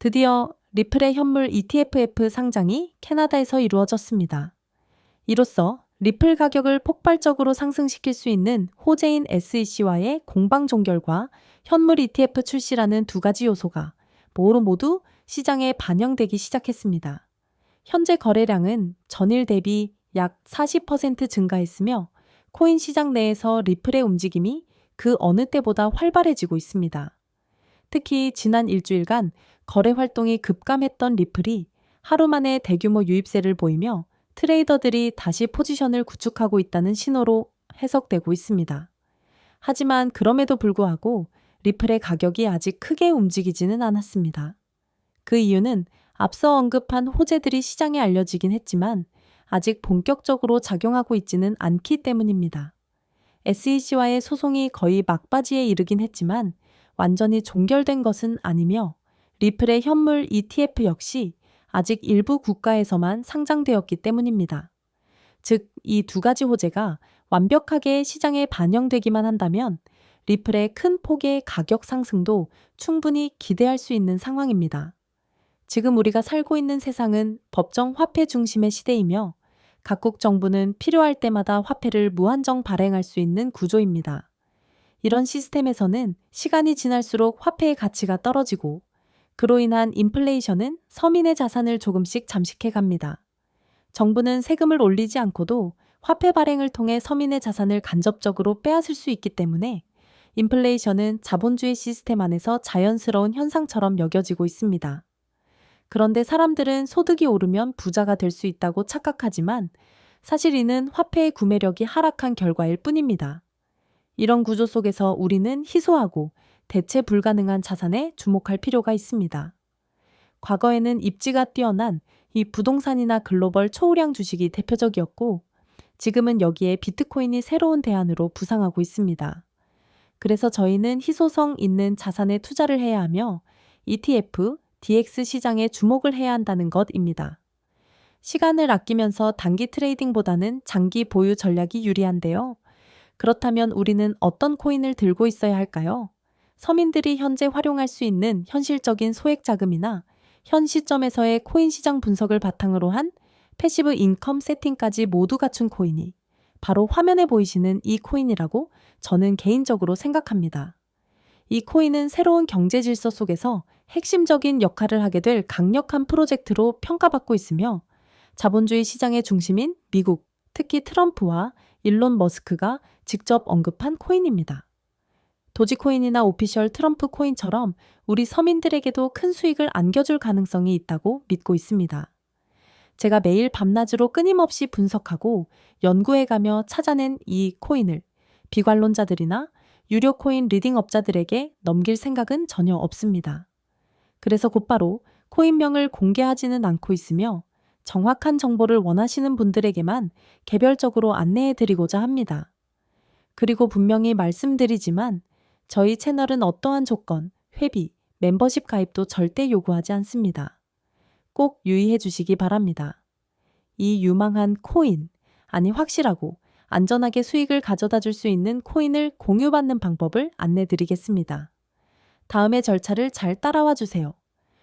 드디어 리플의 현물 ETFF 상장이 캐나다에서 이루어졌습니다. 이로써 리플 가격을 폭발적으로 상승시킬 수 있는 호재인 SEC와의 공방 종결과 현물 ETF 출시라는 두 가지 요소가 모두 시장에 반영되기 시작했습니다. 현재 거래량은 전일 대비 약 40% 증가했으며 코인 시장 내에서 리플의 움직임이 그 어느 때보다 활발해지고 있습니다. 특히 지난 일주일간 거래 활동이 급감했던 리플이 하루 만에 대규모 유입세를 보이며 트레이더들이 다시 포지션을 구축하고 있다는 신호로 해석되고 있습니다. 하지만 그럼에도 불구하고 리플의 가격이 아직 크게 움직이지는 않았습니다. 그 이유는 앞서 언급한 호재들이 시장에 알려지긴 했지만 아직 본격적으로 작용하고 있지는 않기 때문입니다. SEC와의 소송이 거의 막바지에 이르긴 했지만 완전히 종결된 것은 아니며 리플의 현물 ETF 역시 아직 일부 국가에서만 상장되었기 때문입니다. 즉, 이 두 가지 호재가 완벽하게 시장에 반영되기만 한다면 리플의 큰 폭의 가격 상승도 충분히 기대할 수 있는 상황입니다. 지금 우리가 살고 있는 세상은 법정 화폐 중심의 시대이며 각국 정부는 필요할 때마다 화폐를 무한정 발행할 수 있는 구조입니다. 이런 시스템에서는 시간이 지날수록 화폐의 가치가 떨어지고 그로 인한 인플레이션은 서민의 자산을 조금씩 잠식해 갑니다. 정부는 세금을 올리지 않고도 화폐 발행을 통해 서민의 자산을 간접적으로 빼앗을 수 있기 때문에 인플레이션은 자본주의 시스템 안에서 자연스러운 현상처럼 여겨지고 있습니다. 그런데 사람들은 소득이 오르면 부자가 될 수 있다고 착각하지만 사실 이는 화폐의 구매력이 하락한 결과일 뿐입니다. 이런 구조 속에서 우리는 희소하고 대체 불가능한 자산에 주목할 필요가 있습니다. 과거에는 입지가 뛰어난 이 부동산이나 글로벌 초우량 주식이 대표적이었고 지금은 여기에 비트코인이 새로운 대안으로 부상하고 있습니다. 그래서 저희는 희소성 있는 자산에 투자를 해야 하며 ETF, DX 시장에 주목을 해야 한다는 것입니다. 시간을 아끼면서 단기 트레이딩보다는 장기 보유 전략이 유리한데요. 그렇다면 우리는 어떤 코인을 들고 있어야 할까요? 서민들이 현재 활용할 수 있는 현실적인 소액 자금이나 현 시점에서의 코인 시장 분석을 바탕으로 한 패시브 인컴 세팅까지 모두 갖춘 코인이 바로 화면에 보이시는 이 코인이라고 저는 개인적으로 생각합니다. 이 코인은 새로운 경제 질서 속에서 핵심적인 역할을 하게 될 강력한 프로젝트로 평가받고 있으며 자본주의 시장의 중심인 미국, 특히 트럼프와 일론 머스크가 직접 언급한 코인입니다. 도지코인이나 오피셜 트럼프 코인처럼 우리 서민들에게도 큰 수익을 안겨줄 가능성이 있다고 믿고 있습니다. 제가 매일 밤낮으로 끊임없이 분석하고 연구해가며 찾아낸 이 코인을 비관론자들이나 유료 코인 리딩업자들에게 넘길 생각은 전혀 없습니다. 그래서 곧바로 코인명을 공개하지는 않고 있으며 정확한 정보를 원하시는 분들에게만 개별적으로 안내해드리고자 합니다. 그리고 분명히 말씀드리지만 저희 채널은 어떠한 조건, 회비, 멤버십 가입도 절대 요구하지 않습니다. 꼭 유의해 주시기 바랍니다. 이 유망한 코인, 아니 확실하고 안전하게 수익을 가져다 줄 수 있는 코인을 공유받는 방법을 안내드리겠습니다. 다음의 절차를 잘 따라와 주세요.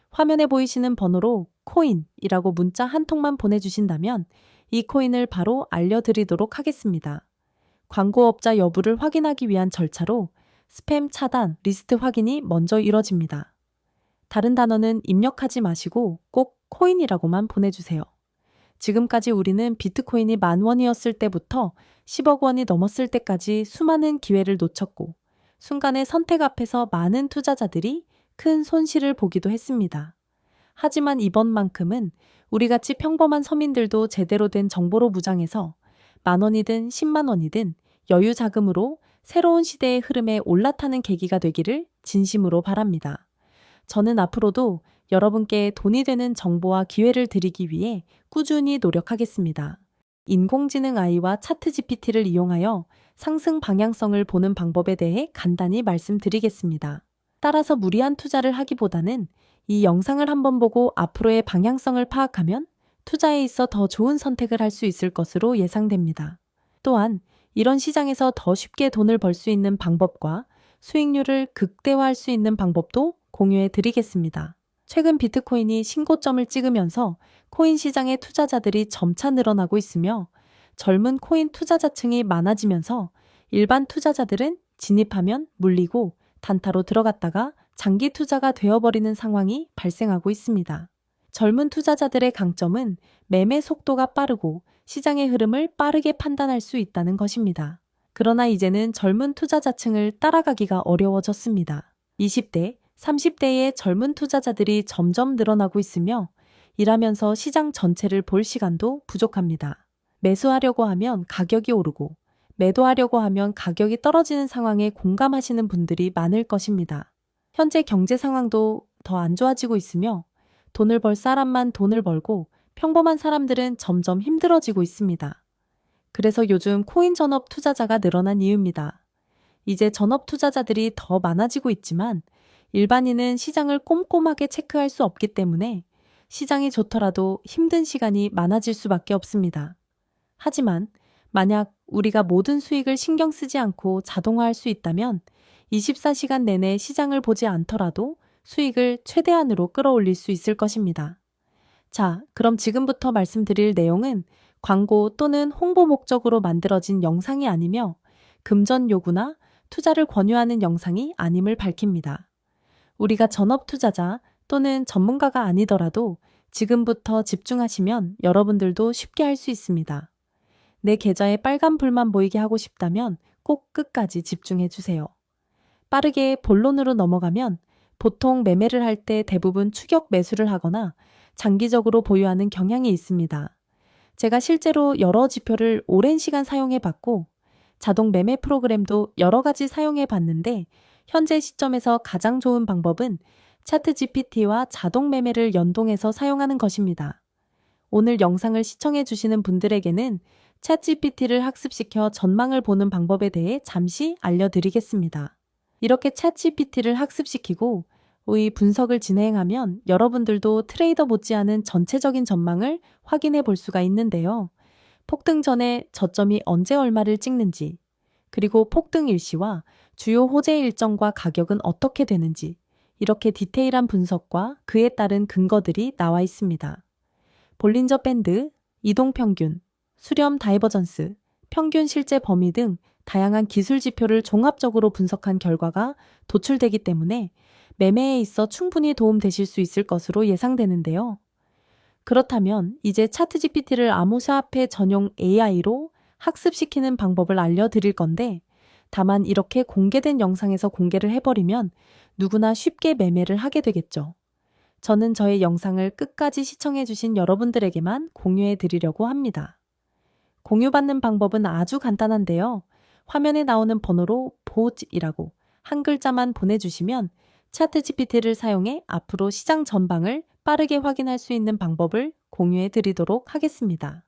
화면에 보이시는 번호로 코인이라고 문자 한 통만 보내주신다면 이 코인을 바로 알려드리도록 하겠습니다. 광고업자 여부를 확인하기 위한 절차로 스팸 차단, 리스트 확인이 먼저 이뤄집니다. 다른 단어는 입력하지 마시고 꼭 코인이라고만 보내주세요. 지금까지 우리는 비트코인이 10,000원이었을 때부터 10억 원이 넘었을 때까지 수많은 기회를 놓쳤고 순간의 선택 앞에서 많은 투자자들이 큰 손실을 보기도 했습니다. 하지만 이번만큼은 우리같이 평범한 서민들도 제대로 된 정보로 무장해서 10,000원이든 100,000원이든 여유 자금으로 새로운 시대의 흐름에 올라타는 계기가 되기를 진심으로 바랍니다. 저는 앞으로도 여러분께 돈이 되는 정보와 기회를 드리기 위해 꾸준히 노력하겠습니다. 인공지능 AI와 차트 GPT를 이용하여 상승 방향성을 보는 방법에 대해 간단히 말씀드리겠습니다. 따라서 무리한 투자를 하기보다는 이 영상을 한번 보고 앞으로의 방향성을 파악하면 투자에 있어 더 좋은 선택을 할 수 있을 것으로 예상됩니다. 또한 이런 시장에서 더 쉽게 돈을 벌 수 있는 방법과 수익률을 극대화할 수 있는 방법도 공유해 드리겠습니다. 최근 비트코인이 신고점을 찍으면서 코인 시장의 투자자들이 점차 늘어나고 있으며 젊은 코인 투자자층이 많아지면서 일반 투자자들은 진입하면 물리고 단타로 들어갔다가 장기 투자가 되어버리는 상황이 발생하고 있습니다. 젊은 투자자들의 강점은 매매 속도가 빠르고 시장의 흐름을 빠르게 판단할 수 있다는 것입니다. 그러나 이제는 젊은 투자자층을 따라가기가 어려워졌습니다. 20대, 30대의 젊은 투자자들이 점점 늘어나고 있으며 일하면서 시장 전체를 볼 시간도 부족합니다. 매수하려고 하면 가격이 오르고 매도하려고 하면 가격이 떨어지는 상황에 공감하시는 분들이 많을 것입니다. 현재 경제 상황도 더 안 좋아지고 있으며 돈을 벌 사람만 돈을 벌고 평범한 사람들은 점점 힘들어지고 있습니다. 그래서 요즘 코인 전업 투자자가 늘어난 이유입니다. 이제 전업 투자자들이 더 많아지고 있지만 일반인은 시장을 꼼꼼하게 체크할 수 없기 때문에 시장이 좋더라도 힘든 시간이 많아질 수밖에 없습니다. 하지만 만약 우리가 모든 수익을 신경 쓰지 않고 자동화할 수 있다면 24시간 내내 시장을 보지 않더라도 수익을 최대한으로 끌어올릴 수 있을 것입니다. 자, 그럼 지금부터 말씀드릴 내용은 광고 또는 홍보 목적으로 만들어진 영상이 아니며 금전 요구나 투자를 권유하는 영상이 아님을 밝힙니다. 우리가 전업 투자자 또는 전문가가 아니더라도 지금부터 집중하시면 여러분들도 쉽게 할 수 있습니다. 내 계좌에 빨간 불만 보이게 하고 싶다면 꼭 끝까지 집중해 주세요. 빠르게 본론으로 넘어가면 보통 매매를 할 때 대부분 추격 매수를 하거나 장기적으로 보유하는 경향이 있습니다. 제가 실제로 여러 지표를 오랜 시간 사용해 봤고 자동 매매 프로그램도 여러 가지 사용해 봤는데 현재 시점에서 가장 좋은 방법은 차트 GPT와 자동 매매를 연동해서 사용하는 것입니다. 오늘 영상을 시청해 주시는 분들에게는 챗 GPT를 학습시켜 전망을 보는 방법에 대해 잠시 알려드리겠습니다. 이렇게 챗 GPT를 학습시키고 분석을 진행하면 여러분들도 트레이더 못지않은 전체적인 전망을 확인해 볼 수가 있는데요. 폭등 전에 저점이 언제 얼마를 찍는지, 그리고 폭등 일시와 주요 호재 일정과 가격은 어떻게 되는지, 이렇게 디테일한 분석과 그에 따른 근거들이 나와 있습니다. 볼린저 밴드, 이동평균, 수렴 다이버전스, 평균 실제 범위 등 다양한 기술 지표를 종합적으로 분석한 결과가 도출되기 때문에 매매에 있어 충분히 도움되실 수 있을 것으로 예상되는데요. 그렇다면 이제 차트 GPT를 아모샤페 전용 AI로 학습시키는 방법을 알려드릴 건데 다만 이렇게 공개된 영상에서 공개를 해버리면 누구나 쉽게 매매를 하게 되겠죠. 저는 저의 영상을 끝까지 시청해주신 여러분들에게만 공유해 드리려고 합니다. 공유받는 방법은 아주 간단한데요. 화면에 나오는 번호로 보즈이라고 한 글자만 보내주시면 차트 GPT를 사용해 앞으로 시장 전방을 빠르게 확인할 수 있는 방법을 공유해 드리도록 하겠습니다.